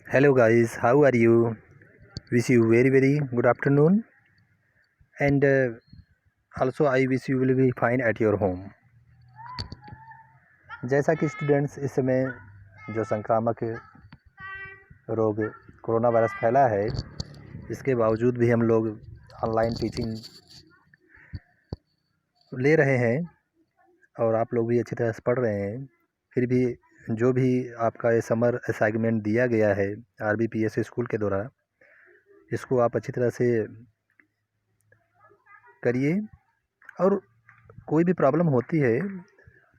Hello guys, how are you? Wish you very good afternoon, and also I wish you will be fine at your home. जैसा कि students इस समय जो संक्रामक रोग corona virus फैला है, इसके बावजूद भी हम लोग ऑनलाइन टीचिंग ले रहे हैं और आप लोग भी अच्छी तरह से पढ़ रहे हैं। फिर भी जो भी आपका ये समर असाइनमेंट दिया गया है RBPS स्कूल के द्वारा, इसको आप अच्छी तरह से करिए। और कोई भी प्रॉब्लम होती है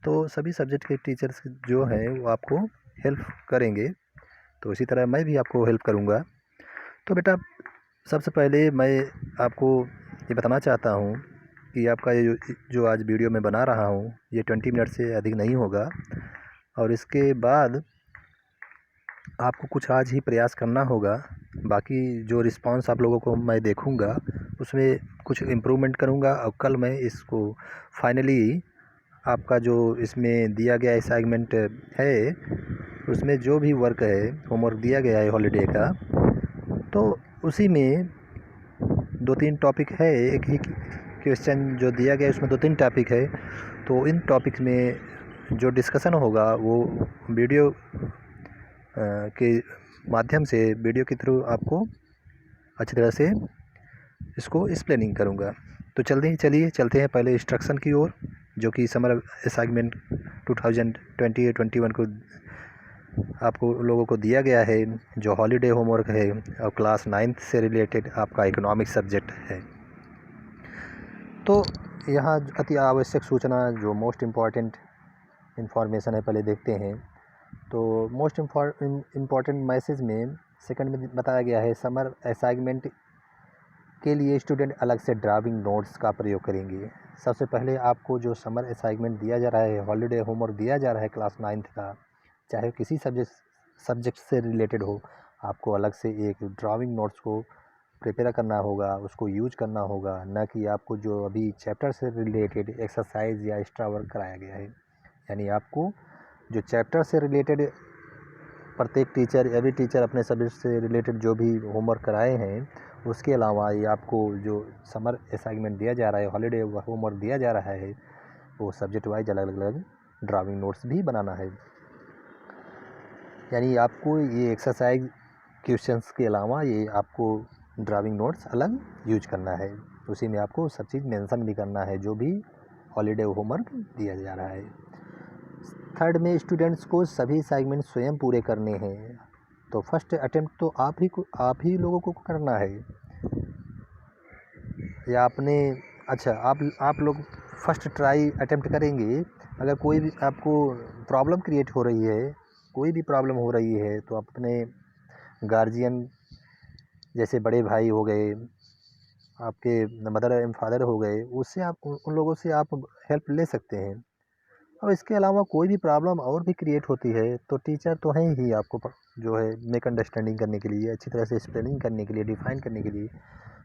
तो सभी सब्जेक्ट के टीचर्स जो हैं वो आपको हेल्प करेंगे, तो इसी तरह मैं भी आपको हेल्प करूँगा। तो बेटा, सबसे पहले मैं आपको ये बताना चाहता हूँ कि आपका ये जो आज वीडियो मैं बना रहा हूँ, ये 20 मिनट से अधिक नहीं होगा। और इसके बाद आपको कुछ आज ही प्रयास करना होगा। बाकी जो रिस्पांस आप लोगों को मैं देखूँगा, उसमें कुछ इम्प्रूवमेंट करूँगा और कल मैं इसको फाइनली आपका जो इसमें दिया गया असाइनमेंट है, उसमें जो भी वर्क है, होमवर्क दिया गया है हॉलीडे का, तो उसी में 2-3 टॉपिक है। एक ही क्वेश्चन जो दिया गया है उसमें 2-3 टॉपिक है, तो इन टॉपिक में जो डिस्कशन होगा वो वीडियो के माध्यम से, वीडियो के थ्रू आपको अच्छी तरह से इसको एक्सप्लेनिंग करूँगा। तो चलिए चलते हैं पहले इंस्ट्रक्शन की ओर, जो कि समर असाइनमेंट 2020-21 को आपको लोगों को दिया गया है, जो हॉलीडे होमवर्क है और क्लास 9th से रिलेटेड आपका इकोनॉमिक सब्जेक्ट है। तो यहाँ अति आवश्यक सूचना, जो मोस्ट इम्पॉर्टेंट इन्फॉर्मेशन है, पहले देखते हैं। तो मोस्ट इम्पॉर्टेंट मैसेज में सेकंड में बताया गया है, समर असाइनमेंट के लिए स्टूडेंट अलग से ड्राइविंग नोट्स का प्रयोग करेंगे। सबसे पहले आपको जो समर असाइनमेंट दिया जा रहा है, हॉलीडे होमवर्क दिया जा रहा है क्लास 9th का, चाहे किसी सब्जेक्ट से रिलेटेड हो, आपको अलग से एक ड्राइविंग नोट्स को प्रिपेयर करना होगा, उसको यूज करना होगा, न कि आपको जो अभी चैप्टर से रिलेटेड एक्सरसाइज या एक्स्ट्रा वर्क कराया गया है। यानी आपको जो चैप्टर से रिलेटेड प्रत्येक टीचर, एवरी टीचर अपने सब्जेक्ट से रिलेटेड जो भी होमवर्क कराए हैं, उसके अलावा ये आपको जो समर असाइनमेंट दिया जा रहा है, हॉलीडे होमवर्क दिया जा रहा है, वो सब्जेक्ट वाइज अलग अलग ड्राइविंग नोट्स भी बनाना है। यानी आपको ये एक्सरसाइज क्वेश्चंस के अलावा ये आपको ड्राइविंग नोट्स अलग यूज करना है। उसी में आपको सब चीज़ मेंशन भी करना है जो भी हॉलीडे होमवर्क दिया जा रहा है। थर्ड में स्टूडेंट्स को सभी असाइनमेंट स्वयं पूरे करने हैं। तो फर्स्ट अटेम्प्ट तो आप ही लोगों को करना है, या आपने आप लोग फर्स्ट ट्राई अटेम्प्ट करेंगे। अगर कोई भी आपको प्रॉब्लम क्रिएट हो रही है, कोई भी प्रॉब्लम हो रही है, तो आप अपने गार्जियन, जैसे बड़े भाई हो गए, आपके मदर एंड फादर हो गए, उससे आप उन लोगों से आप हेल्प ले सकते हैं। और इसके अलावा कोई भी प्रॉब्लम और भी क्रिएट होती है, तो टीचर तो हैं ही आपको जो है मेक अंडरस्टैंडिंग करने के लिए, अच्छी तरह से एक्सप्लेनिंग करने के लिए, डिफाइन करने के लिए।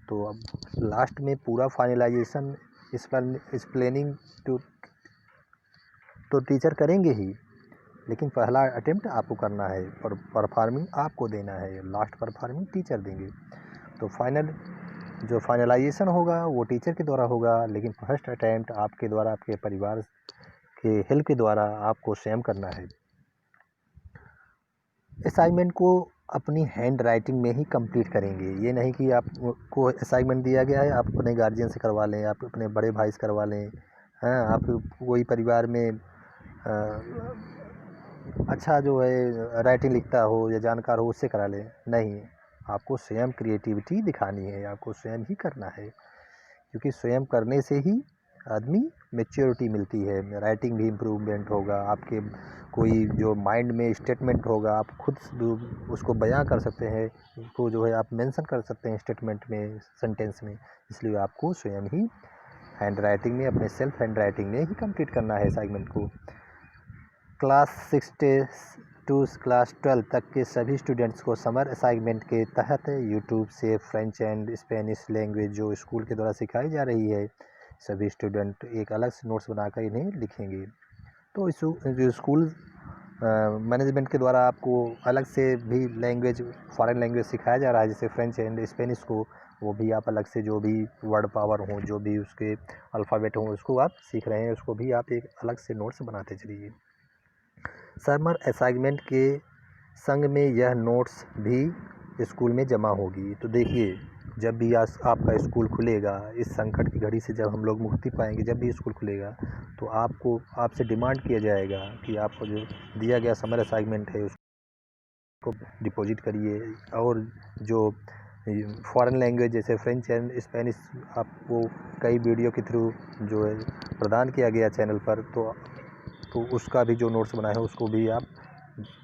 तो अब लास्ट में पूरा फाइनलाइजेशन एक्सप्लेनिंग तो टीचर करेंगे ही, लेकिन पहला अटेम्प्ट आपको करना है और परफॉर्मिंग आपको देना है, लास्ट परफॉर्मिंग टीचर देंगे। तो जो फाइनलाइजेशन होगा वो टीचर के द्वारा होगा, लेकिन फर्स्ट अटेम्प्ट आपके द्वारा, आपके परिवार के हेल्प के द्वारा आपको स्वयं करना है। असाइनमेंट को अपनी हैंड राइटिंग में ही कंप्लीट करेंगे। ये नहीं कि आपको असाइनमेंट दिया गया है, आप अपने गार्जियन से करवा लें, आप अपने बड़े भाई से करवा लें, हाँ, आप कोई परिवार में अच्छा जो है राइटिंग लिखता हो या जानकार हो, उससे करा लें। नहीं, आपको स्वयं क्रिएटिविटी दिखानी है, आपको स्वयं ही करना है, क्योंकि स्वयं करने से ही आदमी मैच्योरिटी मिलती है, राइटिंग भी इम्प्रूवमेंट होगा, आपके कोई जो माइंड में स्टेटमेंट होगा, आप खुद उसको बयां कर सकते हैं, उसको जो है आप मेंशन कर सकते हैं स्टेटमेंट में, सेंटेंस में। इसलिए आपको स्वयं ही हैंड राइटिंग में, अपने सेल्फ हैंड राइटिंग में ही कंप्लीट करना है असाइनमेंट को। क्लास 6 टू क्लास 12 तक के सभी स्टूडेंट्स को समर असाइनमेंट के तहत यूट्यूब से फ्रेंच एंड स्पेनिश लैंग्वेज जो स्कूल के द्वारा सिखाई जा रही है, सभी स्टूडेंट एक अलग से नोट्स बनाकर इन्हें लिखेंगे। तो जो स्कूल मैनेजमेंट के द्वारा आपको अलग से भी लैंग्वेज, फॉरेन लैंग्वेज सिखाया जा रहा है, जैसे फ्रेंच एंड स्पेनिश को, वो भी आप अलग से जो भी वर्ड पावर हो, जो भी उसके अल्फ़ाबेट हों, उसको आप सीख रहे हैं, उसको भी आप एक अलग से नोट्स बनाते चलिए। समर असाइनमेंट के संग में यह नोट्स भी स्कूल में जमा होगी। तो देखिए, जब भी आपका स्कूल खुलेगा, इस संकट की घड़ी से जब हम लोग मुक्ति पाएंगे, जब भी स्कूल खुलेगा, तो आपसे डिमांड किया जाएगा कि आपको जो दिया गया समर असाइनमेंट है उसको डिपॉजिट करिए, और जो फॉरेन लैंग्वेज जैसे फ्रेंच एंड स्पेनिश आपको कई वीडियो के थ्रू जो है प्रदान किया गया चैनल पर, तो उसका भी जो नोट्स बनाए हैं उसको भी आप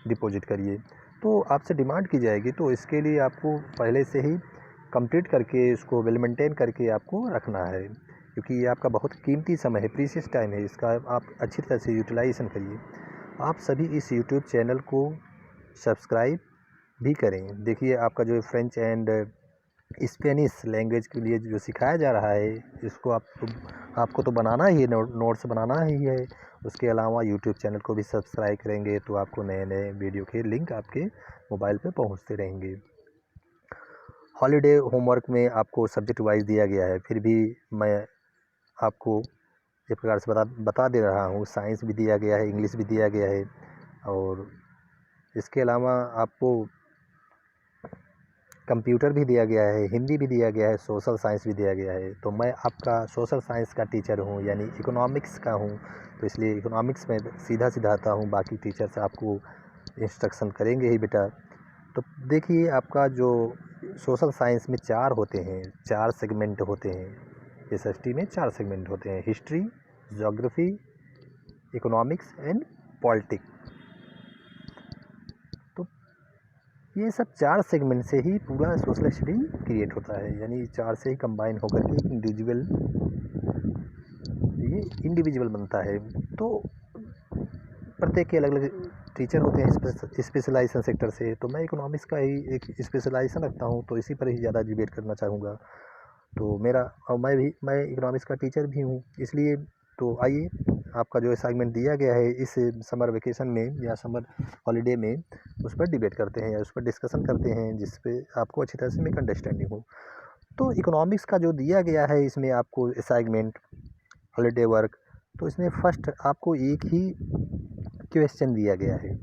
डिपॉजिट करिए। तो आपसे डिमांड की जाएगी, तो इसके लिए आपको पहले से ही कंप्लीट करके इसको वेल मेंटेन करके आपको रखना है, क्योंकि ये आपका बहुत कीमती समय है, प्रीशियस टाइम है, इसका आप अच्छी तरह से यूटिलाइजेशन करिए। आप सभी इस यूट्यूब चैनल को सब्सक्राइब भी करें। देखिए, आपका जो फ्रेंच एंड स्पेनिश लैंग्वेज के लिए जो सिखाया जा रहा है, इसको आपको तो बनाना ही है, नोट्स बनाना ही है। उसके अलावा यूट्यूब चैनल को भी सब्सक्राइब करेंगे तो आपको नए नए वीडियो के लिंक आपके मोबाइल पे पहुंचते रहेंगे। हॉलीडे होमवर्क में आपको सब्जेक्ट वाइज दिया गया है, फिर भी मैं आपको एक प्रकार से बता दे रहा हूँ। साइंस भी दिया गया है, इंग्लिश भी दिया गया है, और इसके अलावा आपको कंप्यूटर भी दिया गया है, हिंदी भी दिया गया है, सोशल साइंस भी दिया गया है। तो मैं आपका सोशल साइंस का टीचर हूँ, यानी इकोनॉमिक्स का हूँ, तो इसलिए इकोनॉमिक्स में सीधा सीधा आता हूँ, बाकी टीचर्स आपको इंस्ट्रक्शन करेंगे ही बेटा। तो देखिए, आपका जो सोशल साइंस में 4 होते हैं, 4 सेगमेंट होते हैं। एसएसटी में 4 सेगमेंट होते हैं: history, geography, economics and politics. तो ये सब 4 सेगमेंट से ही पूरा सोशल स्टडी क्रिएट होता है, यानी 4 से ही कंबाइन होकर के ये इंडिविजुअल बनता है। तो प्रत्येक के अलग अलग टीचर होते हैं स्पेशलाइजेशन सेक्टर से, तो मैं इकोनॉमिक्स का ही एक स्पेशलाइजेशन रखता हूँ, तो इसी पर ही ज़्यादा डिबेट करना चाहूँगा। तो मैं इकोनॉमिक्स का टीचर भी हूँ, इसलिए तो आइए, आपका जो असाइनमेंट दिया गया है इस समर वेकेशन में या समर हॉलीडे में, उस पर डिबेट करते हैं या उस पर डिस्कशन करते हैं, जिस पे आपको अच्छी तरह से मेक अंडरस्टैंडिंग हो। तो इकोनॉमिक्स का जो दिया गया है, इसमें आपको असाइनमेंट, हॉलीडे वर्क, तो इसमें फर्स्ट आपको एक ही क्वेश्चन दिया गया है।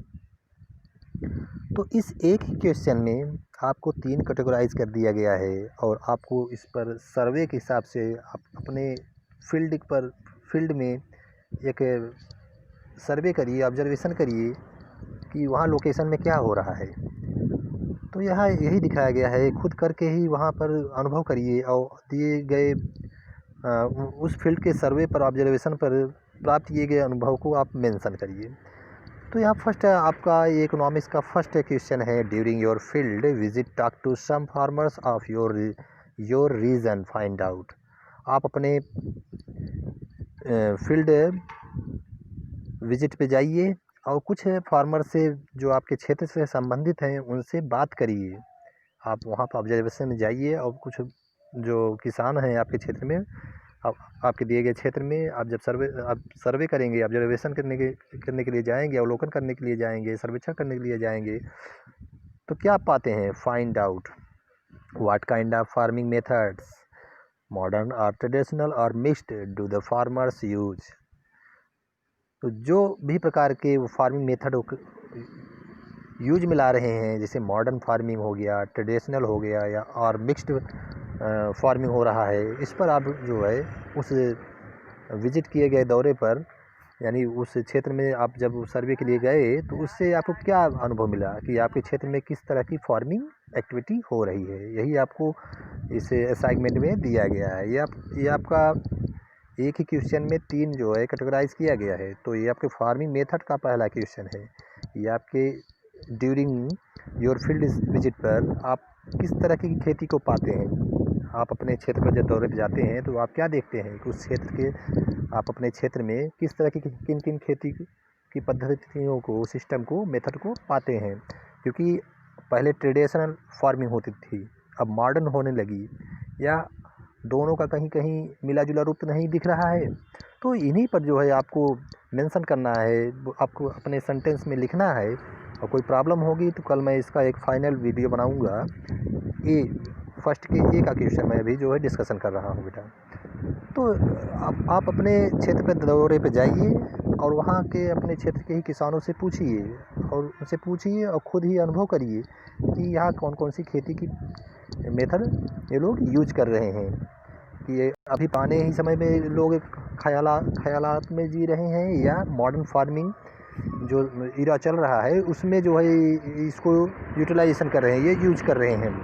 तो इस एक ही क्वेश्चन में आपको 3 कैटेगराइज कर दिया गया है, और आपको इस पर सर्वे के हिसाब से आप अपने फील्ड में एक सर्वे करिए, ऑब्जर्वेशन करिए कि वहाँ लोकेशन में क्या हो रहा है। तो यहाँ यही दिखाया गया है, खुद करके ही वहाँ पर अनुभव करिए, और दिए गए उस फील्ड के सर्वे पर, ऑब्जर्वेशन पर प्राप्त किए गए अनुभव को आप मेंशन करिए। तो यहाँ फर्स्ट आपका ये इकोनॉमिक्स का फर्स्ट क्वेश्चन है: during your field visit talk to some farmers of your region, find out. आप अपने फील्ड विजिट पे जाइए और कुछ फार्मर से जो आपके क्षेत्र से संबंधित हैं उनसे बात करिए। आप वहाँ पर ऑब्जर्वेशन में जाइए और कुछ जो किसान हैं आपके क्षेत्र में, आपके दिए गए क्षेत्र में आप जब सर्वे करेंगे, ऑब्जर्वेशन करने के लिए जाएंगे, अवलोकन करने के लिए जाएंगे, सर्वेक्षण करने के लिए जाएंगे, तो क्या पाते हैं? Find out what kind of farming methods, modern और ट्रेडिशनल और mixed, do the farmers use. तो जो भी प्रकार के फार्मिंग मेथड यूज में ला रहे हैं, जैसे मॉडर्न फार्मिंग हो गया, ट्रेडिशनल हो गया, या और मिक्स्ड फार्मिंग हो रहा है, इस पर आप जो है उस विजिट किए गए दौरे पर, यानी उस क्षेत्र में आप जब सर्वे के लिए गए, तो उससे आपको क्या अनुभव मिला कि आपके क्षेत्र में किस तरह की फार्मिंग एक्टिविटी हो रही है। यही आपको इस असाइनमेंट में दिया गया है। ये आपका एक ही क्वेश्चन में 3 जो है कैटेगराइज किया गया है। तो ये आपके फार्मिंग मेथड का पहला क्वेश्चन है। ये आपके ड्यूरिंग योर फील्ड विजिट पर आप किस तरह की खेती को पाते हैं। आप अपने क्षेत्र पर जब दौरे पर जाते हैं तो आप क्या देखते हैं कि उस क्षेत्र के, आप अपने क्षेत्र में किस तरह की किन किन खेती की पद्धतियों को, सिस्टम को, मेथड को पाते हैं। क्योंकि पहले ट्रेडिशनल फार्मिंग होती थी, अब मॉडर्न होने लगी, या दोनों का कहीं कहीं मिला जुला रूप नहीं दिख रहा है। तो इन्हीं पर जो है आपको मेंशन करना है, वो आपको अपने सेंटेंस में लिखना है। और कोई प्रॉब्लम होगी तो कल मैं इसका एक फ़ाइनल वीडियो बनाऊँगा। ए फर्स्ट के ए का क्वेश्चन मैं अभी जो है डिस्कशन कर रहा हूँ बेटा। तो आप अपने क्षेत्र पे दौरे पे जाइए और वहाँ के अपने क्षेत्र के ही किसानों से पूछिए और उनसे पूछिए और ख़ुद ही अनुभव करिए कि यहाँ कौन कौन सी खेती की मेथड ये लोग यूज कर रहे हैं। कि ये अभी पुराने ही समय में लोग ख़यालात में जी रहे हैं या मॉडर्न फार्मिंग जो इरा चल रहा है उसमें जो है इसको यूटिलाइजेशन कर रहे हैं, ये यूज कर रहे हैं।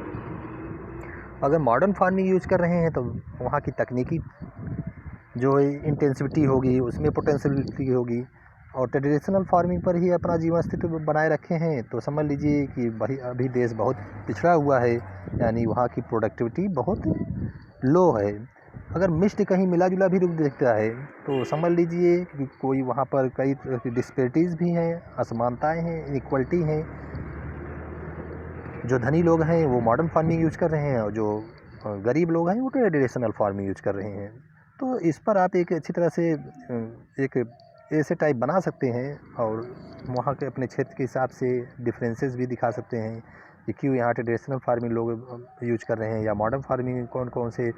अगर मॉडर्न फार्मिंग यूज कर रहे हैं तो वहाँ की तकनीकी जो इंटेंसिविटी होगी उसमें पोटेंशियलिटी होगी, और ट्रेडिशनल फार्मिंग पर ही अपना जीवन अस्तित्व बनाए रखे हैं तो समझ लीजिए कि भाई अभी देश बहुत पिछड़ा हुआ है, यानी वहाँ की प्रोडक्टिविटी बहुत लो है। अगर मिक्स्ड कहीं मिला जुला भी रूप दिखता है तो समझ लीजिए कि कोई वहाँ पर कई तरह की डिस्पेरिटीज़ भी हैं, असमानताएँ हैं, इनइक्वलिटी हैं। जो धनी लोग हैं वो मॉडर्न फार्मिंग यूज कर रहे हैं और जो गरीब लोग हैं वो ट्रेडिशनल फार्मिंग यूज कर रहे हैं। तो इस पर आप एक अच्छी तरह से एक ऐसे टाइप बना सकते हैं और वहाँ के अपने क्षेत्र के हिसाब से डिफरेंसेस भी दिखा सकते हैं कि क्यों यहाँ ट्रेडिशनल फार्मिंग लोग यूज कर रहे हैं या मॉडर्न फार्मिंग कौन कौन से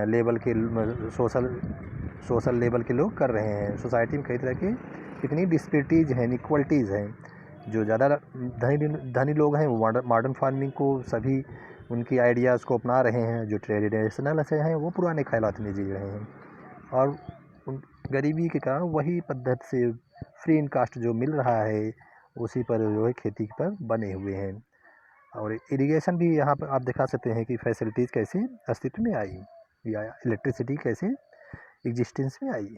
लेवल के सोशल लेवल के लोग कर रहे हैं। सोसाइटी में कई तरह की कितनी डिस्पेरिटीज़ हैं, इनइक्वलिटीज़ हैं। जो ज़्यादा धनी लोग हैं वो मॉडर्न फार्मिंग को सभी उनकी आइडियाज़ को अपना रहे हैं, जो ट्रेडिशनल से हैं वो पुराने ख्यालात में जी रहे हैं और गरीबी के कारण वही पद्धति से फ्री इन कास्ट जो मिल रहा है उसी पर जो है खेती पर बने हुए हैं। और इरिगेशन भी यहाँ पर आप दिखा सकते हैं कि फैसिलिटीज़ कैसे अस्तित्व में आई या इलेक्ट्रिसिटी कैसे एग्जिस्टेंस में आई।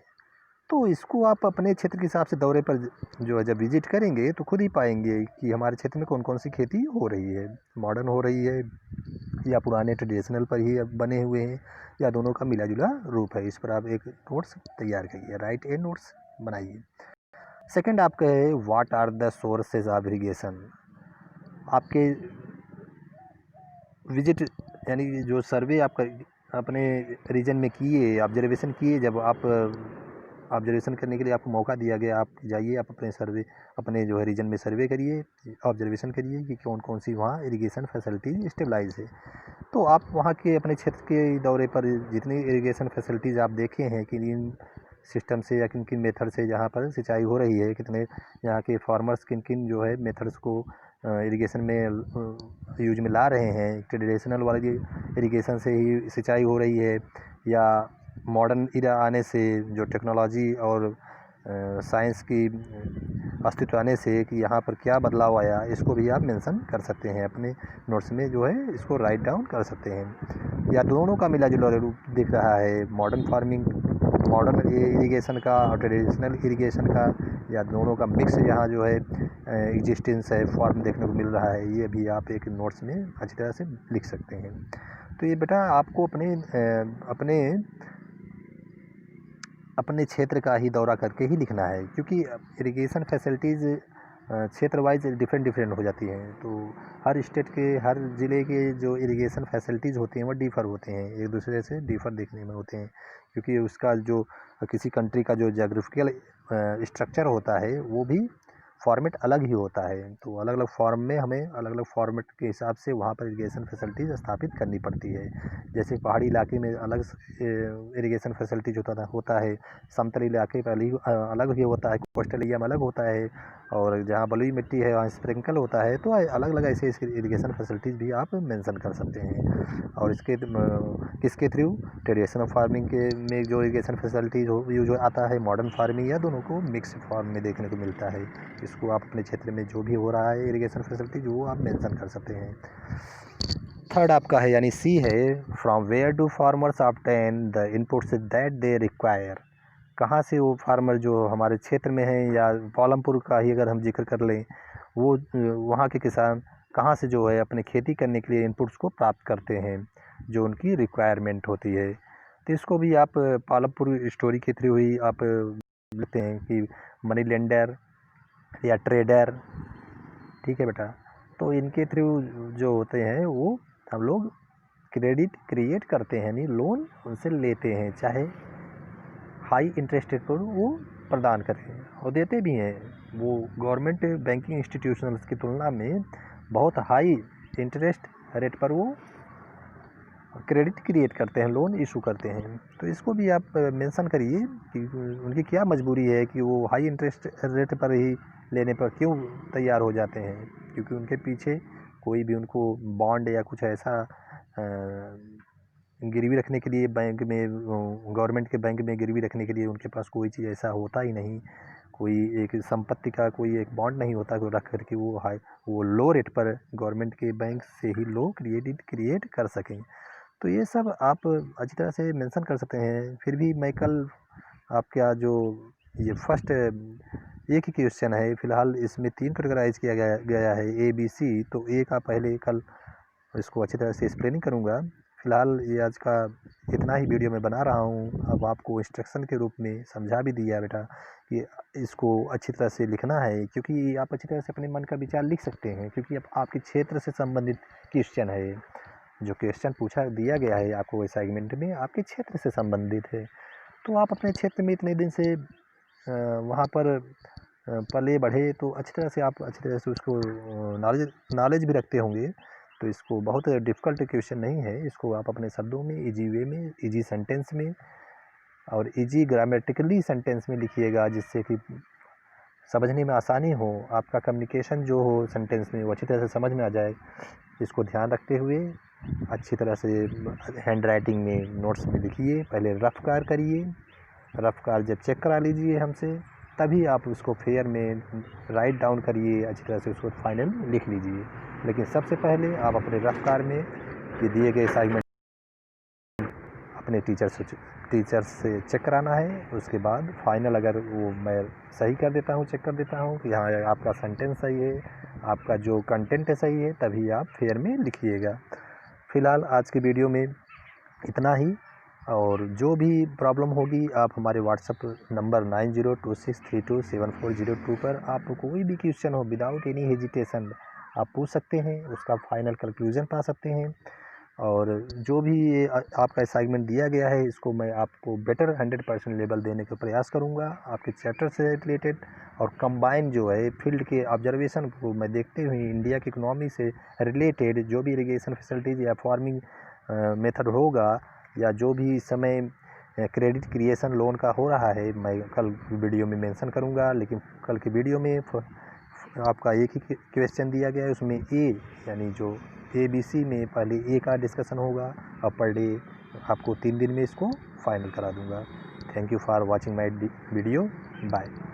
तो इसको आप अपने क्षेत्र के हिसाब से दौरे पर जो है जब विज़िट करेंगे तो खुद ही पाएंगे कि हमारे क्षेत्र में कौन कौन सी खेती हो रही है, मॉडर्न हो रही है या पुराने ट्रेडिशनल पर ही अब बने हुए हैं या दोनों का मिला जुला रूप है। इस पर आप एक नोट्स तैयार करिए, राइट एंड नोट्स बनाइए। सेकंड आपका है what are the sources of irrigation. आपके विजिट यानी जो सर्वे आपका अपने रीजन में किए, ऑब्जर्वेशन किए, जब आप ऑब्जर्वेशन करने के लिए आपको मौका दिया गया, आप जाइए, आप अपने जो है रीजन में सर्वे करिए, ऑब्जर्वेशन करिए कि कौन कौन सी वहाँ इरिगेशन फैसिलिटीज़ स्टेबलाइज है। तो आप वहाँ के अपने क्षेत्र के दौरे पर जितनी इरिगेशन फैसिलिटीज़ आप देखे हैं कि इन सिस्टम से या किन किन मेथड से जहाँ पर सिंचाई हो रही है, कितने यहाँ के फार्मर्स किन किन जो है मेथड्स को इरिगेशन में यूज में ला रहे हैं, ट्रेडिशनल वाली इरिगेशन से ही सिंचाई हो रही है या मॉडर्न इरा आने से जो टेक्नोलॉजी और साइंस की अस्तित्व आने से कि यहाँ पर क्या बदलाव आया, इसको भी आप मेंशन कर सकते हैं अपने नोट्स में, जो है इसको राइट डाउन कर सकते हैं। या दोनों का मिला जुला रूप दिख रहा है, मॉडर्न फार्मिंग मॉडर्न इरिगेशन का और ट्रेडिशनल इरिगेशन का, या दोनों का मिक्स यहाँ जो है एग्जिस्टेंस है, फॉर्म देखने को मिल रहा है, ये भी आप एक नोट्स में अच्छी तरह से लिख सकते हैं। तो ये बेटा आपको अपने क्षेत्र का ही दौरा करके ही लिखना है, क्योंकि इरिगेशन फैसिलिटीज़ क्षेत्र वाइज डिफरेंट हो जाती हैं। तो हर स्टेट के हर ज़िले के जो इरिगेशन फैसिलिटीज़ होती हैं वो डिफ़र होते हैं, एक दूसरे से डिफ़र देखने में होते हैं, क्योंकि उसका जो किसी कंट्री का जो ज्योग्राफिकल स्ट्रक्चर होता है वो भी फॉर्मेट अलग ही होता है। तो अलग अलग फॉर्म में हमें अलग अलग फॉर्मेट के हिसाब से वहाँ पर इरिगेशन फैसिलिटीज़ स्थापित करनी पड़ती है। जैसे पहाड़ी इलाके में अलग इरिगेशन फैसिलिटीज़ होता है, समतल इलाके पर अलग भी होता है, कोस्टल एरिया में अलग होता है, और जहाँ बलुई मिट्टी है वहाँ स्प्रिंकल होता है। तो अलग अलग ऐसे इरिगेशन फैसिलिटीज़ भी आप मेंशन कर सकते हैं। और किसके थ्रू ट्रेडिशनल फार्मिंग के में जो इरिगेशन फैसिलिटीज़ यूज आता है, मॉडर्न फार्मिंग, या दोनों को मिक्स फॉर्म में देखने को मिलता है। इसको आप अपने क्षेत्र में जो भी हो रहा है इरिगेशन फैसिलिटीज वो आप मेंशन कर सकते हैं। थर्ड आपका है यानी सी है, from where do farmers obtain the inputs that they require. कहाँ से वो फार्मर जो हमारे क्षेत्र में है, या पालमपुर का ही अगर हम जिक्र कर लें, वो वहाँ के किसान कहाँ से जो है अपने खेती करने के लिए इनपुट्स को प्राप्त करते हैं जो उनकी रिक्वायरमेंट होती है। तो इसको भी आप पालमपुर स्टोरी के थ्रू ही आप लिखते हैं कि मनी लेंडर या ट्रेडर, ठीक है बेटा। तो इनके थ्रू जो होते हैं वो हम लोग क्रेडिट करते हैं, यानी लोन उनसे लेते हैं, चाहे हाई इंटरेस्ट रेट पर वो प्रदान करें, और देते भी हैं। वो गवर्नमेंट बैंकिंग इंस्टीट्यूशंस की तुलना में बहुत हाई इंटरेस्ट रेट पर वो क्रेडिट क्रिएट करते हैं, लोन इशू करते हैं। तो इसको भी आप मेंशन करिए कि उनकी क्या मजबूरी है कि वो हाई इंटरेस्ट रेट पर ही लेने पर क्यों तैयार हो जाते हैं, क्योंकि उनके पीछे कोई भी उनको बॉन्ड या कुछ ऐसा गिरवी रखने के लिए बैंक में, गवर्नमेंट के बैंक में गिरवी रखने के लिए उनके पास कोई चीज़ ऐसा होता ही नहीं। कोई एक संपत्ति का कोई एक बॉन्ड नहीं होता को रख करके वो लो रेट पर गवर्नमेंट के बैंक से ही लोन क्रिएट कर सकें। तो ये सब आप अच्छी तरह से मेंशन कर सकते हैं। फिर भी मैं कल आपका जो ये फर्स्ट एक ही क्वेश्चन है, फ़िलहाल इसमें 3 कैटेगराइज़ किया गया है ABC, तो ए का पहले कल इसको अच्छी तरह से एक्सप्लेनिंग करूँगा। फ़िलहाल ये आज का इतना ही वीडियो मैं बना रहा हूँ। अब आपको इंस्ट्रक्शन के रूप में समझा भी दिया बेटा कि इसको अच्छी तरह से लिखना है, क्योंकि आप अच्छी तरह से अपने मन का विचार लिख सकते हैं, क्योंकि अब आपके क्षेत्र से संबंधित क्वेश्चन है। जो क्वेश्चन पूछा दिया गया है आपको असाइनमेंट में आपके क्षेत्र से संबंधित है। तो आप अपने क्षेत्र में इतने दिन से वहाँ पर पले बढ़े, तो अच्छी तरह से उसको नॉलेज भी रखते होंगे। तो इसको बहुत डिफ़िकल्ट क्वेश्चन नहीं है, इसको आप अपने शब्दों में, ईज़ी वे में, ईज़ी सेंटेंस में और ईज़ी ग्रामेटिकली सेंटेंस में लिखिएगा, जिससे कि समझने में आसानी हो, आपका कम्युनिकेशन जो हो सेंटेंस में वो अच्छी तरह से समझ में आ जाए। इसको ध्यान रखते हुए अच्छी तरह से हैंड राइटिंग में नोट्स में लिखिए। पहले रफ कार करिए, रफ कार जब चेक करा लीजिए हमसे, तभी आप उसको फेयर में राइट डाउन करिए, अच्छी तरह से उसको फाइनल लिख लीजिए। लेकिन सबसे पहले आप अपने रफ कार में ये दिए गए असाइनमेंट अपने टीचर से चेक कराना है। उसके बाद फाइनल अगर वो मैं सही कर देता हूँ, चेक कर देता हूँ कि हाँ आपका सेंटेंस सही है, आपका जो कंटेंट है सही है, तभी आप फेयर में लिखिएगा। फ़िलहाल आज की वीडियो में इतना ही, और जो भी प्रॉब्लम होगी आप हमारे व्हाट्सएप नंबर 9026327402 पर आप कोई भी क्वेश्चन हो विदाउट एनी हेजिटेशन आप पूछ सकते हैं, उसका फाइनल कंक्लूजन पा सकते हैं। और जो भी ये आपका असाइनमेंट दिया गया है, इसको मैं आपको बेटर 100% लेवल देने का प्रयास करूंगा आपके चैप्टर से रिलेटेड। और कंबाइन जो है फील्ड के ऑब्जर्वेशन को मैं देखते हुए इंडिया की इकोनॉमी से रिलेटेड जो भी इरिगेशन फैसिलिटीज़ या फार्मिंग मेथड होगा, या जो भी इस समय क्रेडिट क्रिएशन लोन का हो रहा है, मैं कल वीडियो में मेंशन करूंगा। लेकिन कल की वीडियो में आपका एक ही क्वेश्चन दिया गया है, उसमें ए यानी जो ABC में पहले ए का डिस्कशन होगा, और पर डे आपको 3 दिन में इसको फाइनल करा दूंगा। Thank you for watching my video. Bye.